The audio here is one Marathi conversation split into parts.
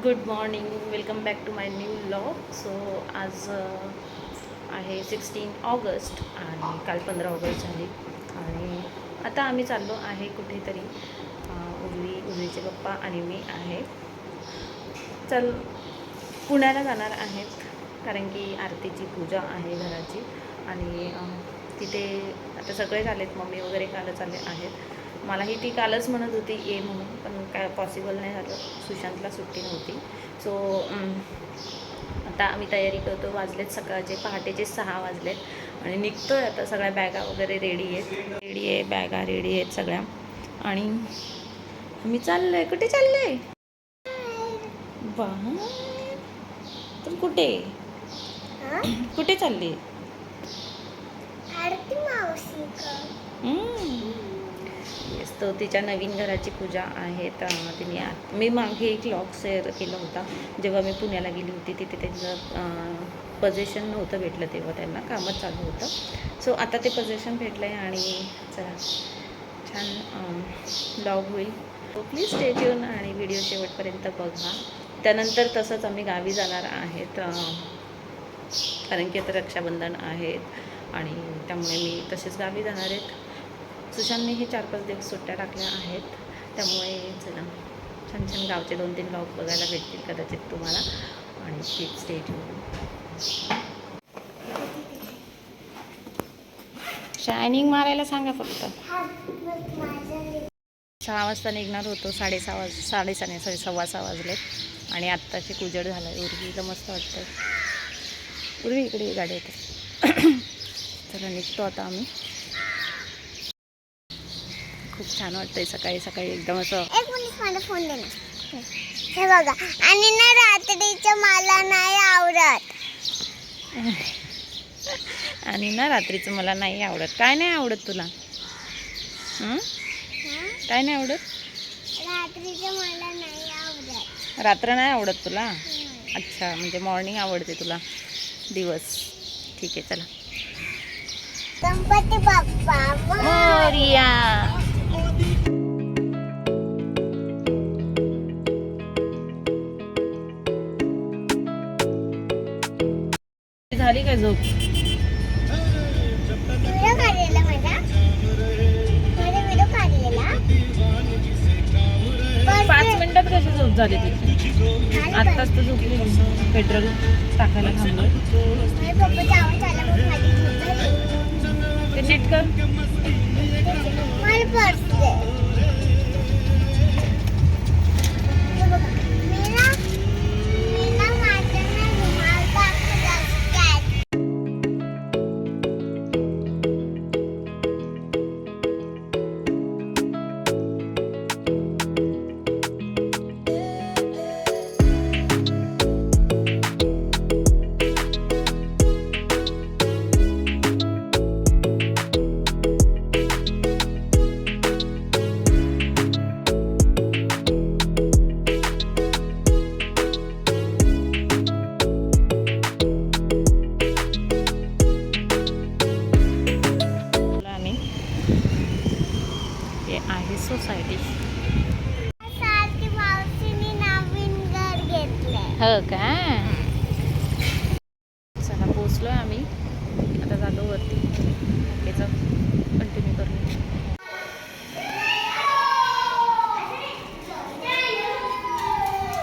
Good morning, welcome back to my new vlog. So आज आहे 16 ऑगस्ट आणि काल 15 ऑगस्ट झाली आणि आता आम्ही चाललो आहे कुठेतरी. उर्वीचे पप्पा आणि मी आहे. पुण्याला जाणार आहेत कारण की आरतीची पूजा आहे घराची आणि तिथे आता सगळे झालेत. मम्मी वगैरे कालच आले आहेत. मलाही ती कालच म्हणत होती ये म्हणून, पण काय पॉसिबल नाही झालं. सुशांतला सुट्टी नव्हती. सो आता आम्ही तयारी करतो. वाजलेत सकाळचे पहाटेचे 6 वाजलेत आणि निघतो आहे आता. सगळ्या बॅगा वगैरे रेडी आहे, बॅगा रेडी आहेत सगळ्या आणि आम्ही चाललो आहे. कुठे चाललो आहे? बाहेर. तर कुठे चालली? येस, तो तिच्या नवीन घराची पूजा आहे. तर मी मागे एक व्लॉग शेअर केला होता. जेव्हा मी पुण्याला गेली होती तिथे त्यांचं पोझिशन नव्हतं भेटलं, तेव्हा त्यांना कामच चालू होतं. सो आता ते पोझिशन भेटलं आहे आणि चला छान व्लॉग होईल. सो प्लीज स्टे ट्यून आणि व्हिडिओ शेवटपर्यंत बघा. त्यानंतर तसंच आम्ही गावी जाणार आहेत कारण की आता रक्षाबंधन आहेत आणि त्यामुळे मी तसेच गावी जाणार आहेत. सुशांतनेही 4-5 दिवस सुट्ट्या टाकल्या आहेत. त्यामुळे चला छान छान गावचे 2-3 व्लॉग बघायला भेटतील कदाचित तुम्हाला आणि प्लीज स्टे ट्यून. शायनिंग मारायला सांगा फक्त. 6 वाजता निघणार होतो. 6:30 वाजलेत आणि आत्ताची उजेड झाला आहे. उर्वीला मस्त वाटतं. उर्वी इकडे गाडी येते. चला निघतो आता आम्ही. खूप छान वाटतंय सकाळी सकाळी एकदम असं. एक मिनिट, मला फोन दे ना. हे बघा, आणि ना रात्रीचं मला नाही आवडत. आणि ना रात्रीचं मला नाही आवडत. काय नाही आवडत तुला? काय नाही आवडत? रात्रीचं मला नाही आवडत. रात्र नाही आवडत तुला? अच्छा, म्हणजे मॉर्निंग आवडते तुला, दिवस. ठीक आहे, चला. गणपती बाप्पा मोरया. झाली काय झोप? व्हिडिओ काढलेला माझा 5 मिनिटात कशी झोप झाली तुझी? आत्ताच तर झोपली. पेट्रोल टाकायला थांबलो. पप्पाचा आवाज आला मग माझी झोप झाली. ते नीट कर. मला पर्स दे. आहे सोसायटी. नवीन घर घेतलंय. हो का? चला पोचलोय आम्ही. आता झालो वरती. ओके, जाऊ कंटिन्यू करू.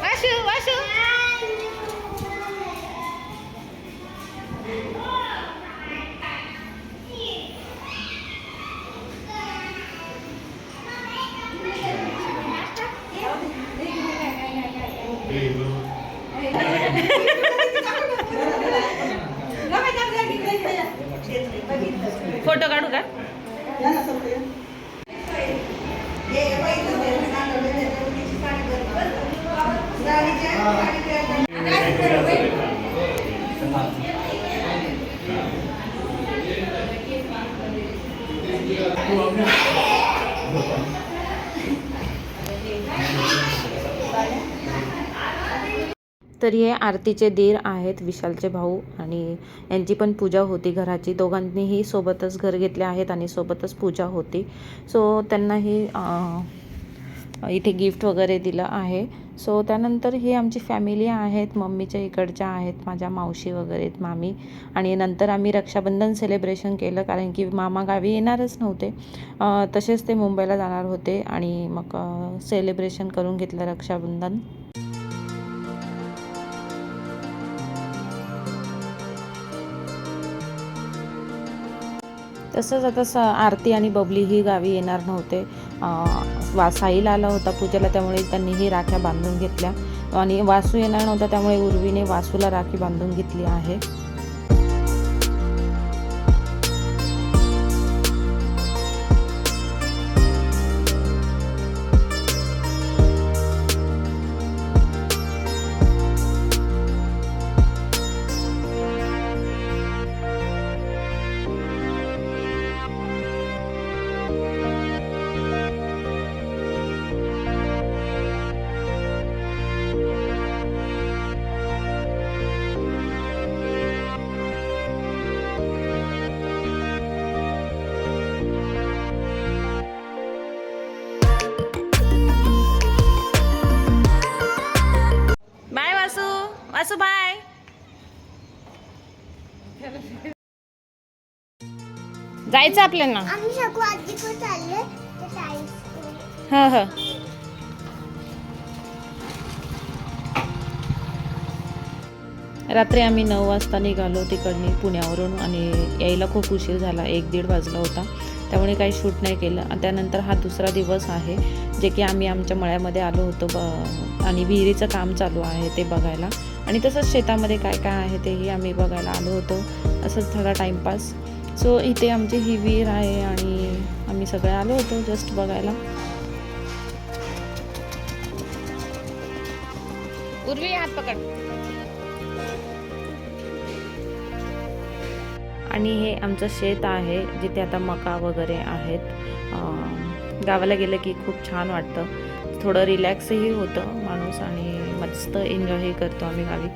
वाशू फोटो काढू का? तर हे आरतीचे दीर आहेत, विशालचे भाऊ, आणि यांची पण पूजा होती घराची. दोघांनीही सोबतच घर घेतले आहेत आणि सोबतच पूजा होती. सो त्यांनाही इथे गिफ्ट वगैरे दिलं आहे. सो त्यानंतर ही आमची फॅमिली आहेत, मम्मीच्या इकडच्या आहेत, माझ्या मावशी वगैरे आहेत, मामी. आणि नंतर आम्ही रक्षाबंधन सेलिब्रेशन केलं, कारण की मामा गावी येणारच नव्हते. तसेच ते मुंबईला जाणार होते आणि मग सेलिब्रेशन करून घेतलं रक्षाबंधन. तसंच आता आरती आणि बबली ही गावी येणार नव्हते. साहिल आला होता पूजेला, त्यामुळे त्यांनीही राख्या बांधून घेतल्या. आणि वासू येणार नव्हता, त्यामुळे उर्वीने वासूला राखी बांधून घेतली आहे. बाय वासू, वासू बाय. जायचं आपल्याला. आम्ही सगळं आजीकडे चालले ते ताईकडे. हां हां. रात्री आम्ही 9 वाजता निघालो तिकडनी पुण्यावरून आणि यायला खूप उशीर झाला, 1-1:30 वाजला होता. त्यामुळे काही शूट नाही केलं. आणि त्यानंतर हा दुसरा दिवस आहे, जे की आम्ही आमच्या मळ्यामध्ये आलो होतो आणि विहिरीचं काम चालू आहे ते बघायला. आणि तसंच शेतामध्ये काय काय आहे तेही आम्ही बघायला आलो होतो, असंच थोडा टाईमपास. सो इथे आमची ही विहीर आहे आणि आम्ही सगळे आलो होतो जस्ट बघायला. उर्वी हात पकड. आणि हे आमचं शेत आहे, जिथे आता मका वगैरे आहेत. गावाला गेलं की खूप छान वाटतं, थोडं रिलॅक्सही होतं माणूस आणि मस्त एन्जॉयही करतो आम्ही गावी.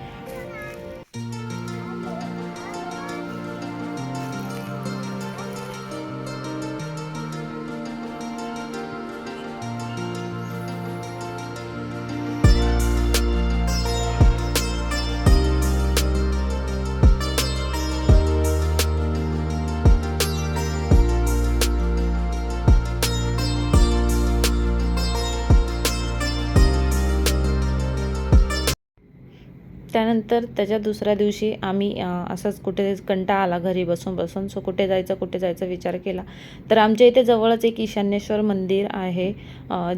त्यानंतर त्याच्या दुसऱ्या दिवशी आम्ही असंच कुठे कंटाळा आला घरी बसून बसून, सो कुठे जायचा विचार केला. तर आमच्या इथे जवळच एक ईशान्येश्वर मंदिर आहे,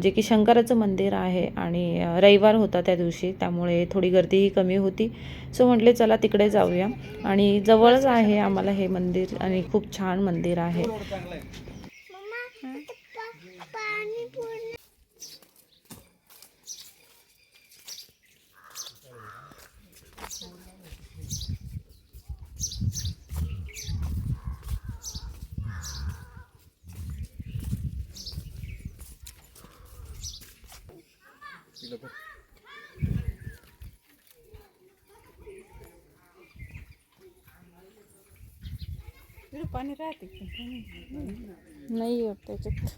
जे की शंकराचं मंदिर आहे. आणि रविवार होता त्या दिवशी, त्यामुळे थोडी गर्दीही कमी होती. सो म्हटले चला तिकडे जाऊया. आणि जवळच आहे आम्हाला हे मंदिर आणि खूप छान मंदिर आहे. मम्मा पाणी पूर्ण पाणी राहते नाही होत त्याच्यात.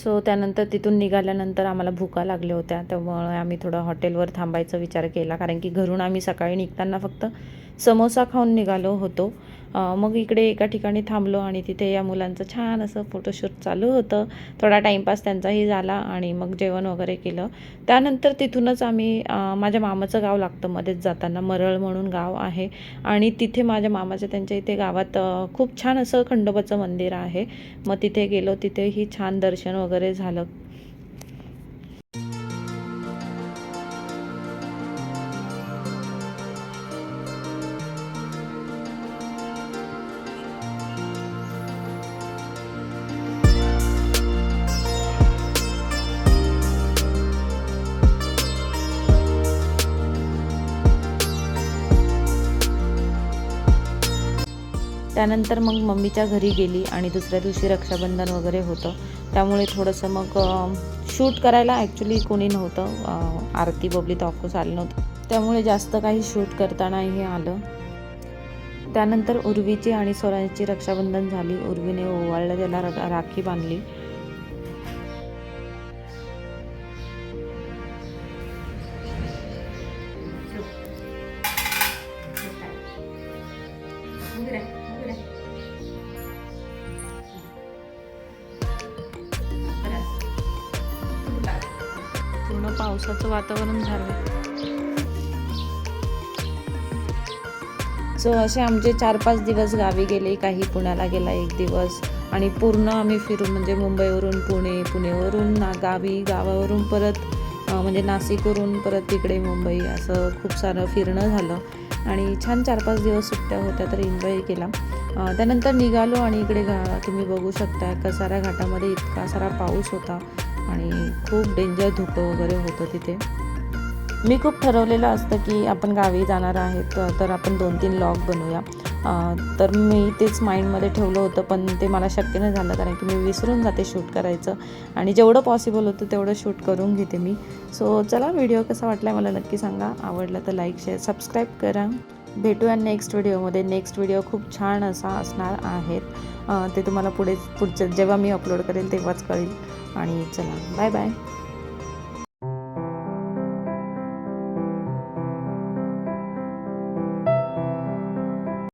सो त्यानंतर तिथून निघाल्यानंतर आम्हाला भुका लागल्या होत्या, त्यामुळे आम्ही थोडं हॉटेलवर थांबायचा विचार केला, कारण की घरून आम्ही सकाळी निघताना फक्त समोसा खाऊन निघालो होतो. मग इकडे एका ठिकाणी थांबलो आणि तिथे या मुलांचं छान असं फोटोशूट चालू होतं. थोडा टाईमपास त्यांचाही झाला आणि मग जेवण वगैरे केलं. त्यानंतर तिथूनच आम्ही माझ्या मामाचं गाव लागतं मध्येच जाताना, मरळ म्हणून गाव आहे आणि तिथे माझ्या मामाच्या त्यांच्या इथे गावात खूप छान असं खंडोबाचं मंदिर आहे. मग तिथे गेलो, तिथेही छान दर्शन वगैरे झालं. त्यानंतर मग मम्मीच्या घरी गेली आणि दुसऱ्या दिवशी रक्षाबंधन वगैरे होतं, त्यामुळे थोडंसं मग शूट करायला ॲक्च्युली कोणी नव्हतं. आरती बबली तर ऑफकोर्स आलं नव्हतं, त्यामुळे जास्त काही शूट करता नाही आलं. त्यानंतर उर्वीची आणि सोरांची रक्षाबंधन झाली. उर्वीने ओवाळलं, त्याला राखी बांधली. पूर्ण पावसाचं वातावरण झालं. सो असे आमचे 4-5 दिवस गावी गेले. काही पुण्याला गेला 1 दिवस आणि पूर्ण आम्ही फिरून, म्हणजे मुंबईवरून पुणे, पुणेवरून गावी, गावावरून परत म्हणजे नाशिकवरून परत तिकडे मुंबई, असं खूप सारं फिरणं झालं आणि छान 4-5 दिवस सुट्ट्या होत्या, तर एन्जॉय केला. त्यानंतर निघालो आणि इकडे तुम्ही बघू शकता कसारा घाटामध्ये इतका सारा पाऊस होता आणि खूप डेंजर धुकं वगैरे होतं तिथे. मी खूप ठरवलेलं असतं की आपण गावी जाणार आहेत तर आपण 2-3 व्लॉग बनवूया. तर मी तेच माइंडमध्ये ठेवलं होतं, पण ते मला शक्य नाही झालं, कारण की मी विसरून जाते शूट करायचं आणि जेवढं पॉसिबल होतं तेवढं शूट करून घेते मी. सो चला, व्हिडिओ कसा वाटला मला नक्की सांगा. आवडला तर लाईक, शेअर, सबस्क्राईब करा. भेटूया नेक्स्ट व्हिडिओमध्ये. नेक्स्ट व्हिडिओ खूप छान असा असणार आहेत. ते तुम्हाला पुढच्या जेव्हा मी अपलोड करेल तेव्हाच कळेल. आणि चला, बाय बाय.